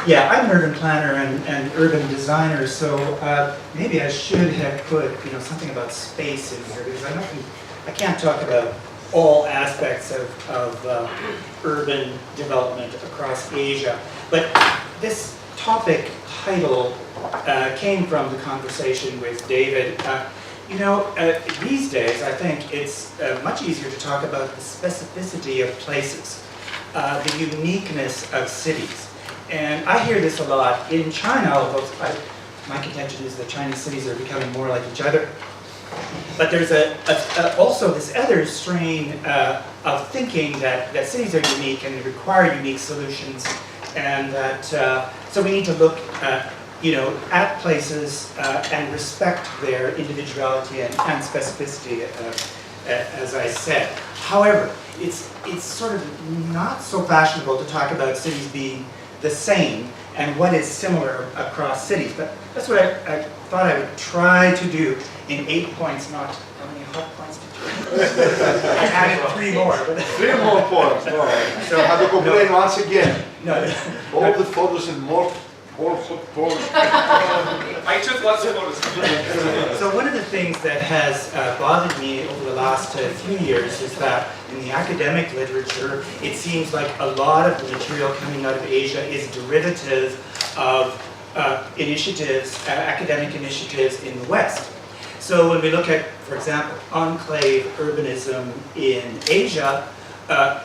Yeah, I'm an urban planner and urban designer, so maybe I should have put something about space in here, because I can't talk about all aspects of urban development across Asia. But this topic title came from the conversation with David. These days I think it's much easier to talk about the specificity of places, the uniqueness of cities. And I hear this a lot in China, although my contention is that Chinese cities are becoming more like each other. But there's also this other strain of thinking that cities are unique and require unique solutions, and that so we need to look at places and respect their individuality and specificity, as I said. However, it's sort of not so fashionable to talk about cities being the same and what is similar across cities. But that's what I thought I would try to do in 8 points, not how many hot points did you I added 3 more. But 3 more points, all right. So have to complain once again. No. All the photos and more hot points. I took lots of photos. So one of the things that has bothered me over the last few years is that in the academic literature, it seems like a lot of the material coming out of Asia is derivative of initiatives, academic initiatives in the West. So when we look at, for example, enclave urbanism in Asia,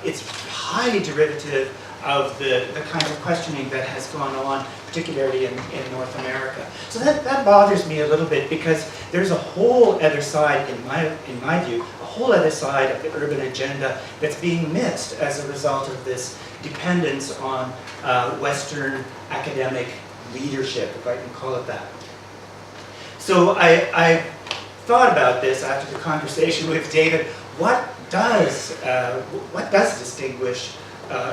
it's highly derivative of the kind of questioning that has gone on, particularly in North America. So that bothers me a little bit, because there's a whole other side, in my view, a whole other side of the urban agenda that's being missed as a result of this dependence on Western academic leadership, if I can call it that. So I thought about this after the conversation with David. What does distinguish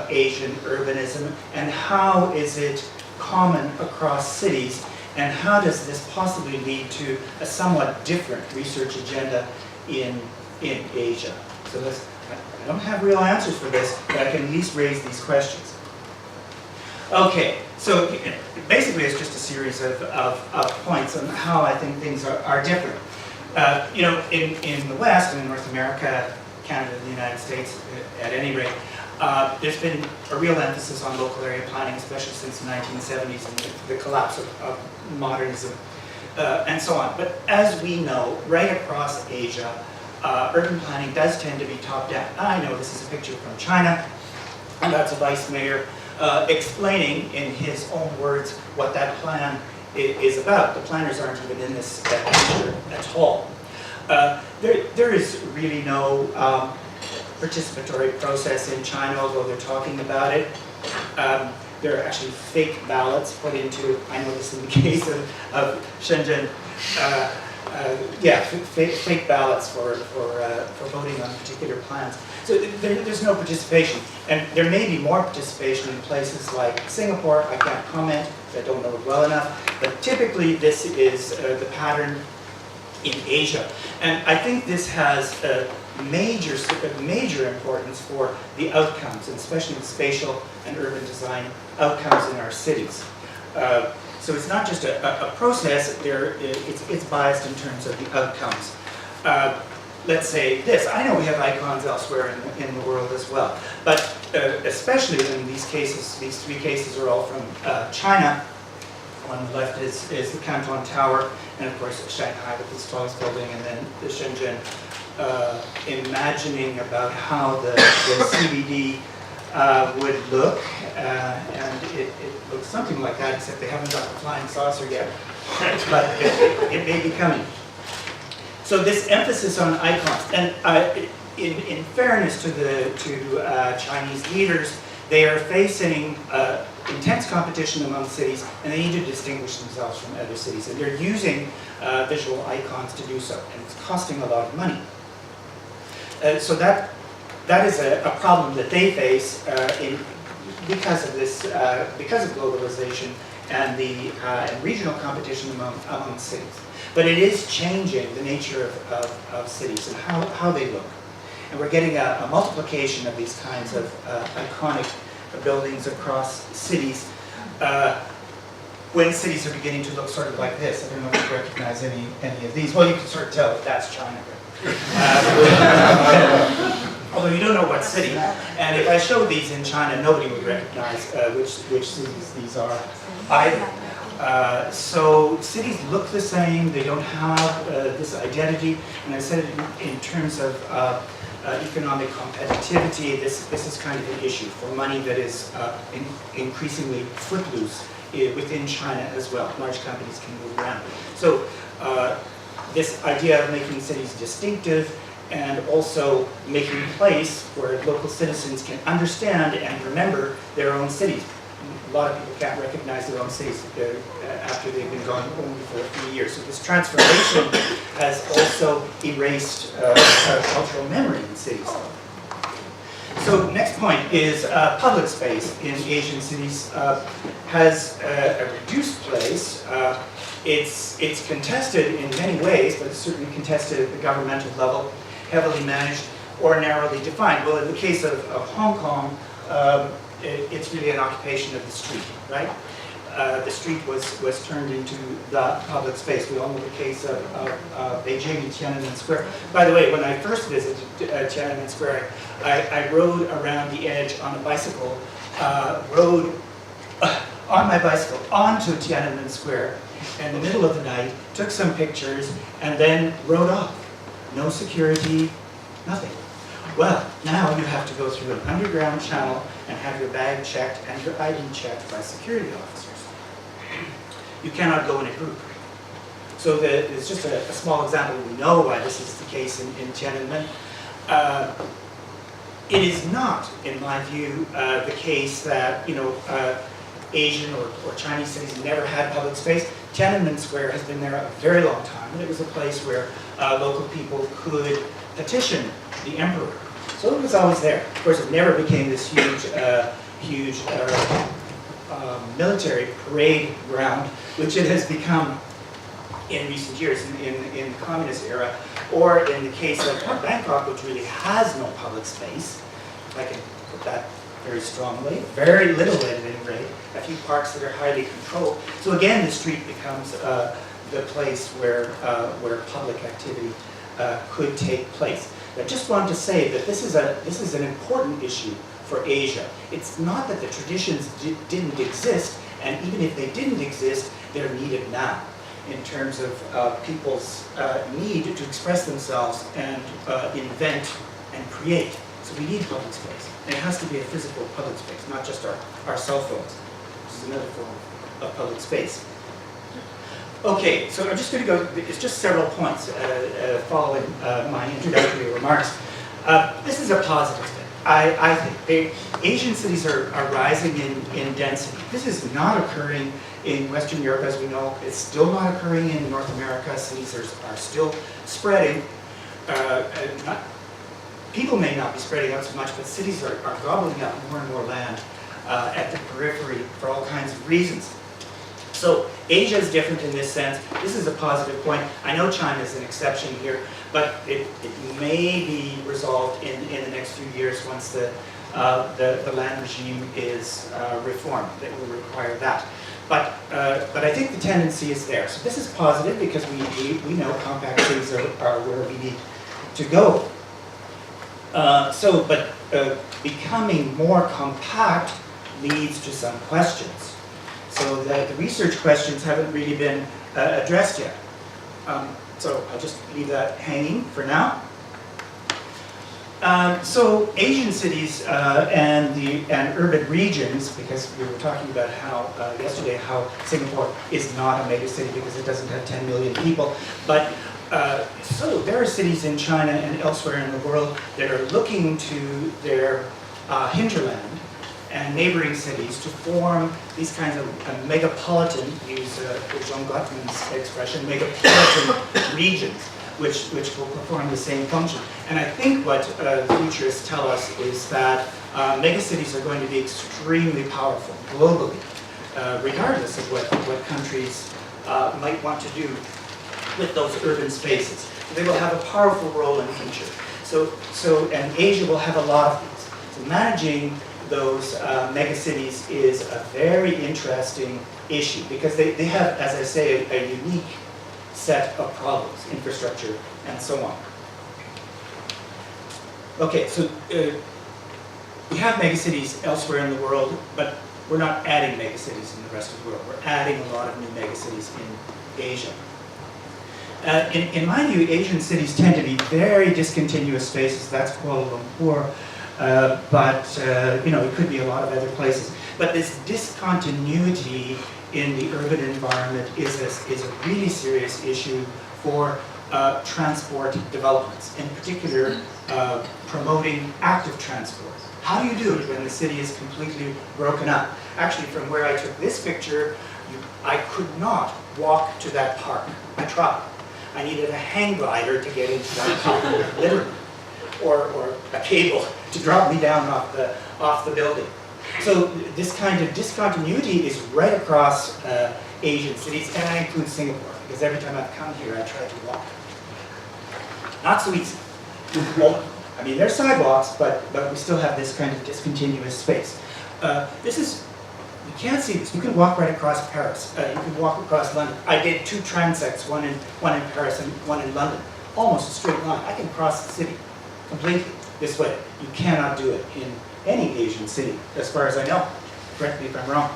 Asian urbanism, and how is it common across cities, and how does this possibly lead to a somewhat different research agenda in Asia? So I don't have real answers for this, but I can at least raise these questions. Okay, so basically it's just a series of points on how I think things are different. In the West, and in North America, Canada, the United States, at any rate, there's been a real emphasis on local area planning, especially since the 1970s and the collapse of modernism and so on. But as we know, right across Asia, urban planning does tend to be top-down. I know this is a picture from China, and that's a vice mayor explaining in his own words what that plan is about. The planners aren't even in this picture at all. There is really no participatory process in China, although they're talking about it. There are actually fake ballots put into, I know this in the case of Shenzhen, fake ballots for voting on particular plans. So there's no participation. And there may be more participation in places like Singapore. I can't comment, I don't know it well enough. But typically this is the pattern in Asia. And I think this has major importance for the outcomes, and especially the spatial and urban design outcomes in our cities. So it's not just a process, it's biased in terms of the outcomes. Let's say this, I know we have icons elsewhere in the world as well, but especially in these cases, these 3 cases are all from China. On the left is the Canton Tower, and of course Shanghai with its tallest building, and then the Shenzhen, imagining about how the CBD would look, and it looks something like that, except they haven't got the flying saucer yet, but it may be coming. So this emphasis on icons, and in fairness to Chinese leaders, they are facing intense competition among cities, and they need to distinguish themselves from other cities, and they're using visual icons to do so, and it's costing a lot of money. So that is a problem that they face because of this, because of globalization and the regional competition among cities. But it is changing the nature of cities and how they look. And we're getting a multiplication of these kinds of iconic buildings across cities. when cities are beginning to look sort of like this. I don't know if you recognize any of these. Well, you can sort of tell that that's China. Although you don't know what city. And if I showed these in China, nobody would recognize which cities these are either. So cities look the same. They don't have this identity. And I said it in terms of economic competitivity. This is kind of an issue for money that is increasingly footloose within China as well. Large companies can move around. So this idea of making cities distinctive and also making a place where local citizens can understand and remember their own cities. A lot of people can't recognize their own cities after they've been gone only for a few years. So this transformation has also erased cultural memory in cities. So next point is public space in Asian cities has a reduced place. It's contested in many ways, but it's certainly contested at the governmental level, heavily managed or narrowly defined. Well, in the case of Hong Kong, it's really an occupation of the street, right? The street was turned into the public space. We all know the case of Beijing and Tiananmen Square. By the way, when I first visited Tiananmen Square, I rode around the edge on a bicycle, rode on my bicycle onto Tiananmen Square in the middle of the night, took some pictures, and then rode off. No security, nothing. Well, now you have to go through an underground channel and have your bag checked and your ID checked by security officers. You cannot go in a group. So it's just a small example. We know why this is the case in Tiananmen. It is not, in my view, the case that Asian or Chinese cities never had public space. Tiananmen Square has been there a very long time, and it was a place where local people could petition the emperor. So it was always there. Of course, it never became this huge military parade ground, which it has become in recent years in the communist era, or in the case of Bangkok, which really has no public space. If I can put that very strongly, very little at any rate, a few parks that are highly controlled. So again, the street becomes the place where public activity could take place. I just wanted to say that this is an important issue for Asia. It's not that the traditions didn't exist, and even if they didn't exist, they're needed now in terms of people's need to express themselves and invent and create. So we need public space. And it has to be a physical public space, not just our cell phones, which is another form of public space. Okay, so I'm just going to go, it's just several points following my introductory remarks. This is a positive thing, I think. Asian cities are rising in density. This is not occurring in Western Europe, as we know. It's still not occurring in North America. Cities are still spreading. People may not be spreading out so much, but cities are gobbling up more and more land at the periphery for all kinds of reasons. So Asia is different in this sense. This is a positive point. I know China is an exception here, but it may be resolved in the next few years once the land regime is reformed. That will require that. But I think the tendency is there. So this is positive because we know compact cities are where we need to go. But becoming more compact leads to some questions. So the research questions haven't really been addressed yet. So I'll just leave that hanging for now. So Asian cities and urban regions, because we were talking about how yesterday how Singapore is not a mega city because it doesn't have 10 million people, but so there are cities in China and elsewhere in the world that are looking to their hinterland and neighboring cities to form these kinds of megapolitan, use John Gottman's expression, megapolitan regions, which will perform the same function. And I think what futurists tell us is that megacities are going to be extremely powerful globally, regardless of what countries might want to do with those urban spaces. They will have a powerful role in the future. And Asia will have a lot of these. So managing those megacities is a very interesting issue because they have, as I say, a unique set of problems, infrastructure and so on. Okay, so we have megacities elsewhere in the world, but we're not adding megacities in the rest of the world. We're adding a lot of new megacities in Asia. In my view, Asian cities tend to be very discontinuous spaces. That's Kuala Lumpur, but you know, it could be a lot of other places. But this discontinuity in the urban environment is a really serious issue for transport developments, in particular promoting active transport. How do you do it when the city is completely broken up? Actually, from where I took this picture, I could not walk to that park. I tried. I needed a hang glider to get into that park, literally, or a cable to drop me down off the building. So this kind of discontinuity is right across Asian cities, and I include Singapore, because every time I've come here, I try to walk. Not so easy. Well, I mean, there's sidewalks, but we still have this kind of discontinuous space. You can't see this. You can walk right across Paris. You can walk across London. I did 2 transects, one in Paris and one in London. Almost a straight line. I can cross the city completely this way. You cannot do it in any Asian city, as far as I know. Correct me if I'm wrong.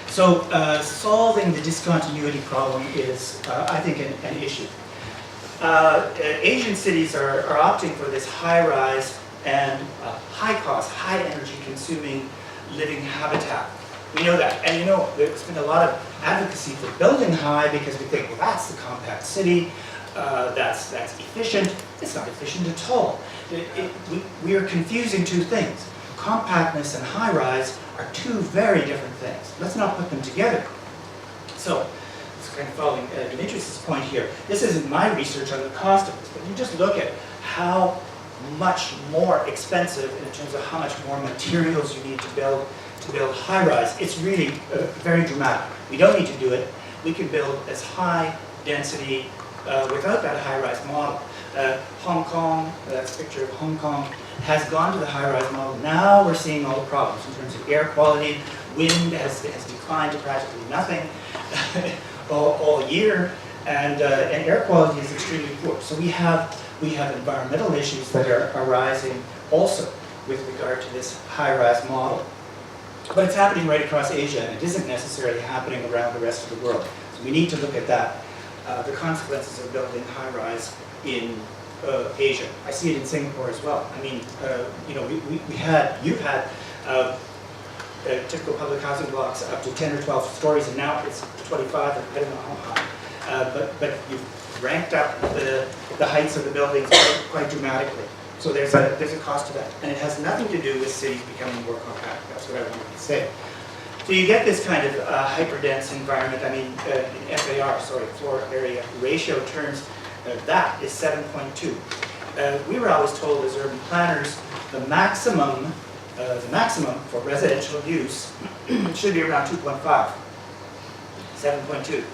So solving the discontinuity problem is, I think, an issue. Asian cities are opting for this high-rise and high-cost, high-energy consuming living habitat. We know that. And you know, there's been a lot of advocacy for building high because we think, well, that's the compact city, that's efficient. It's not efficient at all. We are confusing 2 things. Compactness and high-rise are 2 very different things. Let's not put them together. So, it's kind of following Dimitri's point here. This isn't my research on the cost of this, but you just look at how much more expensive in terms of how much more materials you need to build high-rise. It's really very dramatic. We don't need to do it. We can build as high density without that high-rise model. Hong Kong, that's a picture of Hong Kong, has gone to the high-rise model. Now we're seeing all the problems in terms of air quality. Wind has declined to practically nothing all year, and air quality is extremely poor. So we have environmental issues that are arising also with regard to this high-rise model. But it's happening right across Asia, and it isn't necessarily happening around the rest of the world. So we need to look at that, the consequences of building high-rise in Asia. I see it in Singapore as well. I mean, you know, you've had typical public housing blocks up to 10 or 12 stories, and now it's 25, or I don't know how high. But you've ranked up the heights of the buildings quite dramatically. So there's a cost to that. And it has nothing to do with cities becoming more compact. That's what I wanted to say. So you get this kind of hyperdense environment. I mean, in FAR, floor area ratio terms, that is 7.2. We were always told as urban planners the maximum for residential use should be around 2.5, 7.2.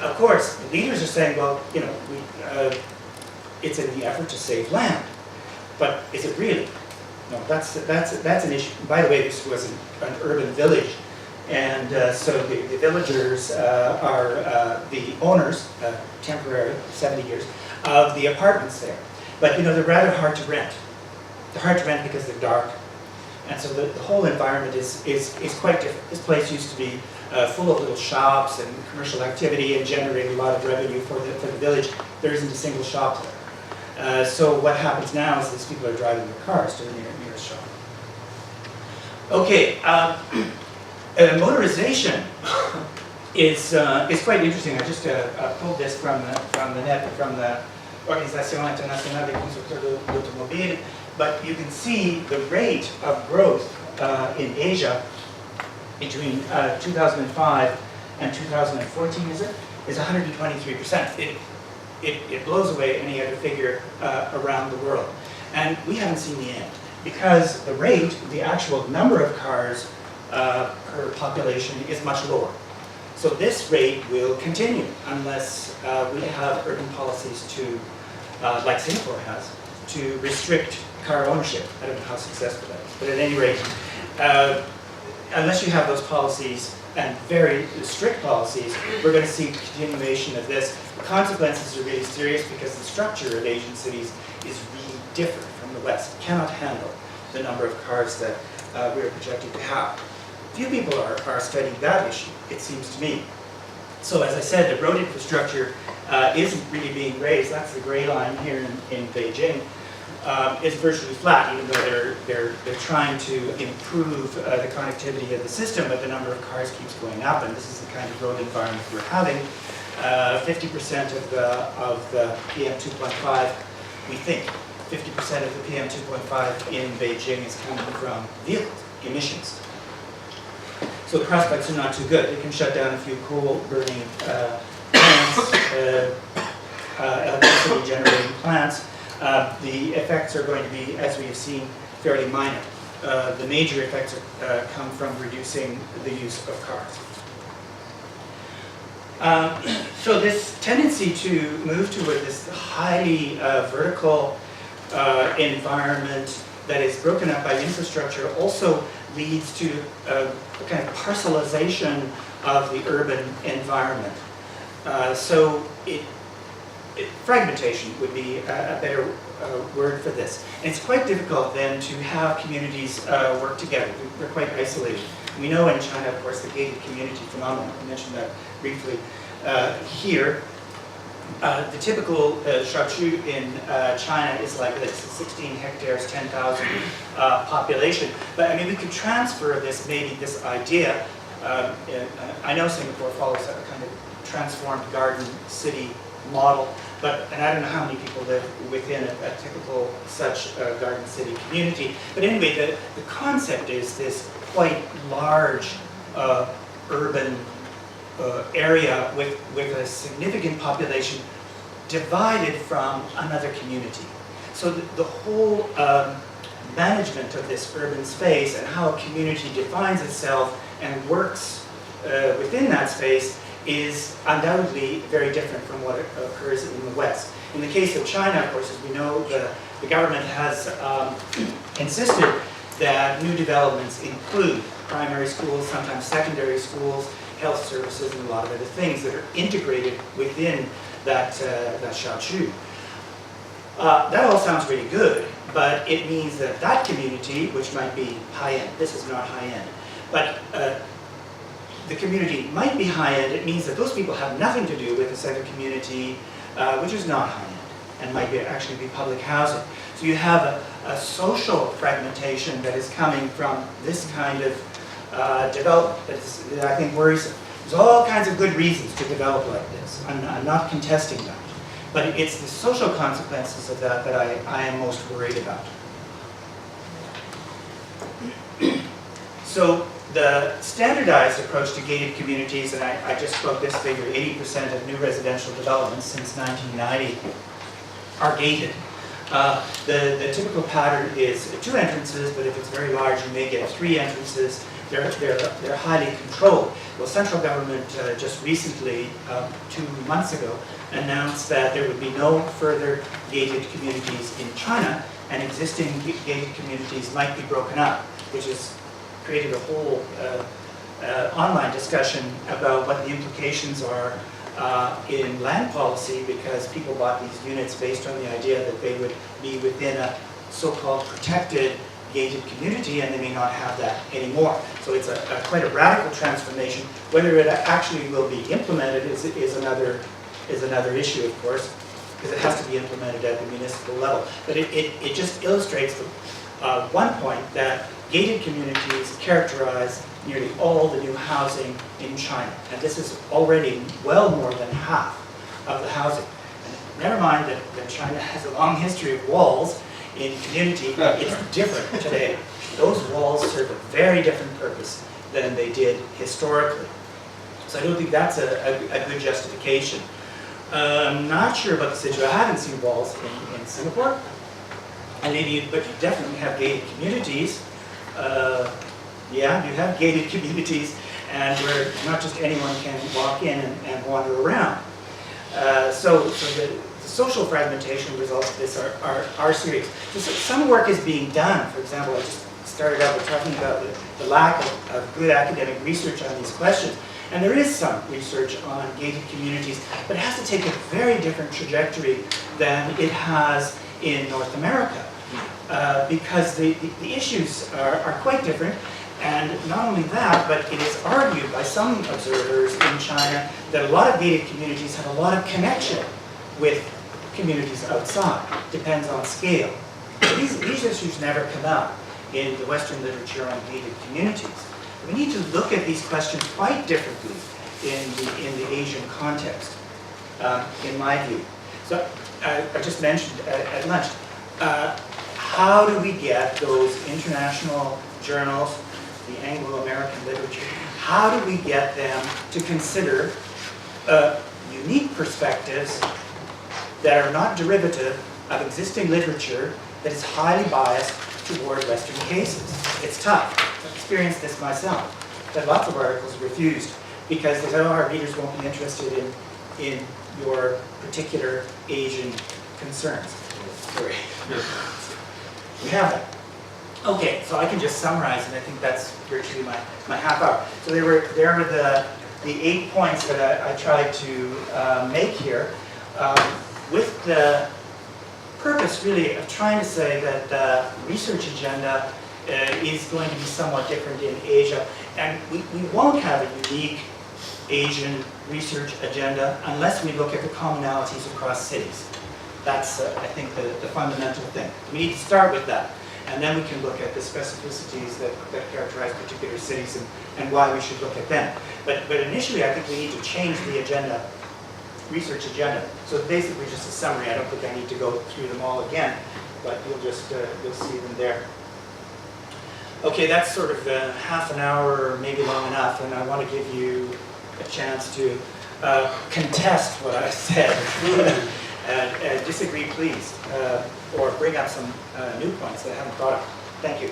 Of course, the leaders are saying, well, you know, it's in the effort to save land, but is it really? No, that's an issue. By the way, this was an urban village, and so the villagers are the owners, temporary, 70 years, of the apartments there. But you know, they're rather hard to rent. They're hard to rent because they're dark, and so the whole environment is quite different. This place used to be full of little shops and commercial activity and generated a lot of revenue for the village. There isn't a single shop there. So what happens now is these people are driving their cars to the nearest shop. Okay, motorization is quite interesting. I just pulled this from the net, from the Organisation Internationale des Constructeurs d'Automobile, but you can see the rate of growth in Asia between 2005 and 2014, is 123%. It blows away any other figure around the world. And we haven't seen the end, because the rate, the actual number of cars per population is much lower. So this rate will continue unless we have urban policies to, like Singapore has, to restrict car ownership. I don't know how successful that is, but at any rate, unless you have those policies and very strict policies, we're going to see continuation of this. The consequences are really serious because the structure of Asian cities is really different from the West. It cannot handle the number of cars that we are projected to have. Few people are studying that issue, it seems to me. So as I said, the road infrastructure isn't really being raised. That's the gray line here in Beijing. It's virtually flat, even though they're trying to improve the connectivity of the system, but the number of cars keeps going up, and this is the kind of road environment we're having. 50% of the PM 2.5, we think, 50% of the PM 2.5 in Beijing is coming from vehicle emissions. So the prospects are not too good. They can shut down a few coal-burning plants, electricity generating plants. The effects are going to be, as we have seen, fairly minor. The major effects come from reducing the use of cars. So this tendency to move toward this highly vertical environment that is broken up by infrastructure also leads to a kind of parcelization of the urban environment. So fragmentation would be a better word for this. And it's quite difficult then to have communities work together. They're quite isolated. We know in China, of course, the gated community phenomenon. I mentioned that briefly here. The typical shaoqu in China is like this: 16 hectares, 10,000 population. But I mean, we could transfer this, maybe this idea. I know Singapore follows a kind of transformed garden city model, and I don't know how many people live within a typical such garden city community. But anyway, the concept is this quite large urban area with a significant population divided from another community. So the whole management of this urban space and how a community defines itself and works within that space is undoubtedly very different from what occurs in the West. In the case of China, of course, as we know, the government has insisted that new developments include primary schools, sometimes secondary schools, health services, and a lot of other things that are integrated within that shaoqu. That all sounds really good, but it means that that community, which might be high-end, this is not high-end, but the community might be high-end. It means that those people have nothing to do with the second community, which is not high-end, and might actually be public housing. So you have a social fragmentation that is coming from this kind of development that I think worrisome. There's all kinds of good reasons to develop like this. I'm not contesting that. But it's the social consequences of that I am most worried about. So the standardized approach to gated communities, and I just spoke this figure, 80% of new residential developments since 1990 are gated. The typical pattern is 2 entrances, but if it's very large, you may get 3 entrances. They're highly controlled. Well, central government just recently, 2 months ago, announced that there would be no further gated communities in China, and existing gated communities might be broken up, which has created a whole online discussion about what the implications are in land policy, because people bought these units based on the idea that they would be within a so-called protected gated community, and they may not have that anymore. So it's quite a radical transformation. Whether it actually will be implemented is another issue, of course, because it has to be implemented at the municipal level. But it just illustrates one point, that gated communities characterize nearly all the new housing in China. And this is already well more than half of the housing. And never mind that China has a long history of walls in community. It's different today. Those walls serve a very different purpose than they did historically. So I don't think that's a good justification. I'm not sure about the situation. I haven't seen walls in Singapore. But you definitely have gated communities. Yeah, you have gated communities, and where not just anyone can walk in and wander around. So the social fragmentation results of this are serious. So some work is being done. For example, I just started out with talking about the lack of good academic research on these questions. And there is some research on gated communities, but it has to take a very different trajectory than it has in North America. Because the issues are quite different. And not only that, but it is argued by some observers in China that a lot of gated communities have a lot of connection with communities outside. Depends on scale. These issues never come out in the Western literature on gated communities. We need to look at these questions quite differently in the Asian context, in my view. So I just mentioned at lunch, how do we get those international journals, the Anglo-American literature, how do we get them to consider unique perspectives that are not derivative of existing literature that is highly biased toward Western cases? It's tough. I've experienced this myself. I've had lots of articles refused because they said, oh, our readers won't be interested in your particular Asian concerns. Sorry. We have that. Okay, so I can just summarize, and I think that's virtually my half hour. So there were the 8 points that I tried to make here, with the purpose really of trying to say that the research agenda is going to be somewhat different in Asia, and we won't have a unique Asian research agenda unless we look at the commonalities across cities. That's, I think, the fundamental thing. We need to start with that. And then we can look at the specificities that characterize particular cities and why we should look at them. But initially, I think we need to change the agenda, research agenda. So basically just a summary. I don't think I need to go through them all again, but you'll see them there. Okay, that's sort of half an hour, or maybe long enough, and I want to give you a chance to contest what I said. Disagree, please, or bring up some new points that I haven't brought up. Thank you.